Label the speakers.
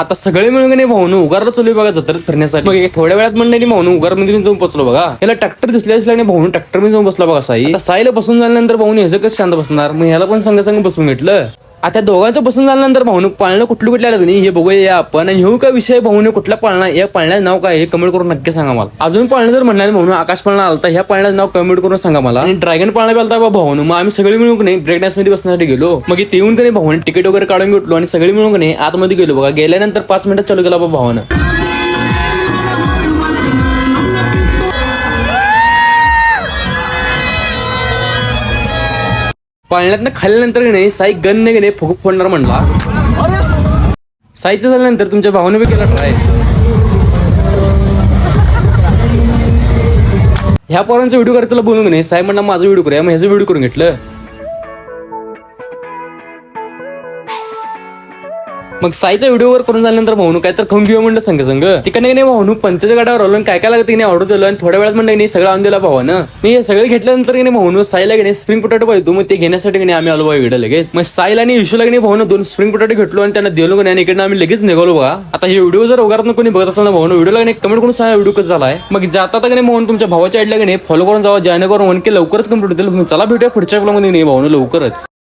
Speaker 1: आता सगळे मिळून नाही भाऊन उगारला चालू बघा जत्रेत फिरण्यासाठी. मग थोड्या वेळात म्हणलं भाऊन उगारमध्ये जाऊन पोचलो बघा. याला ट्रॅक्टर दिसल्या भाऊन ट्रॅक्टर मध्ये जाऊन बसला बघा साई. साईला बसून झाल्यानंतर भाऊन ह्याचं कसं शांत बसणार, मग ह्याला पण संघ बसून घेतलं. आता दोघांचं बसून झाल्यानंतर भाऊन पाळणं कुठले आलं नाही हे बघूया आपण. आणि हे काय विषय भाऊन कुठला पाळणा, या पाळण्याचं नाव काय हे कमेंट करून नक्की सांगा मला. अजून पाळणं जर म्हणलं भाऊन आकाश पाळणा आलता, ह्या पाळण्याचं नाव कमेंट करून सांगा मला. आणि ड्रॅगन पाळणा आलता भाऊन, मग आम्ही सगळे मिळून नाही ब्रेक डान्स मध्ये बसण्यासाठी गेलो. मग इथे येऊन का नाही भाऊन तिकीट वगैरे काढून घेतलो आणि सगळे मिळून नाही आतमध्ये गेलो बघा. गेल्यानंतर 5 मिनिटात चालू केला भावानं. पाळण्यातनं खाल्ल्यानंतर नाही साई गन नाही फुगूक फोडणार म्हणला. साईचं झाल्यानंतर तुमच्या भावाने बी केला ट्राय. ह्या पोरांचा व्हिडिओ करायला तुला बोलून नाही साई म्हणला माझा व्हिडिओ करूया, मग ह्याचा व्हिडिओ करून घेतलं. मग साईचा व्हिडिओवर करून झाल्यानंतर भाऊन काय तर खाऊन घेऊया म्हणलं संघ तिकडे नाही भाऊन पंचाच्या गाड्यावर आलो आणि काय लागतं नाही ऑर्डर दिलं आणि थोड्या वेळात म्हणलं नाही सगळं आणून दिला भावानं. मी हे सगळं घेतल्यानंतर नाही भाऊन साईला नाही स्प्रिंग पोटॅटो पाहिजे, मग ते घेण्यासाठी नाही आम्ही आलो बघा इकडे लगेच. मग साईला आणि इशूला नाही भाऊन 2 स्प्रिंग पोटॅटो घेतलो आणि त्यांना दिलो आणि इकडे आम्ही लगेच निघालो बघा. आता हे व्हिडिओ जर उगारात कोणी बघत असेल ना भाऊन व्हिडिओला नाही कमेंट करून सांगा व्हिडिओ कसं झालाय. मग जाता का नाही भाऊन तुमच्या भावाच्या आईडला नाही फॉलो करून जावा, जेणेकरून लवकरच कंप्लीट होतील. चला भेटूया पुढच्या ब्लॉगमध्ये नाही भाऊन लवकरच.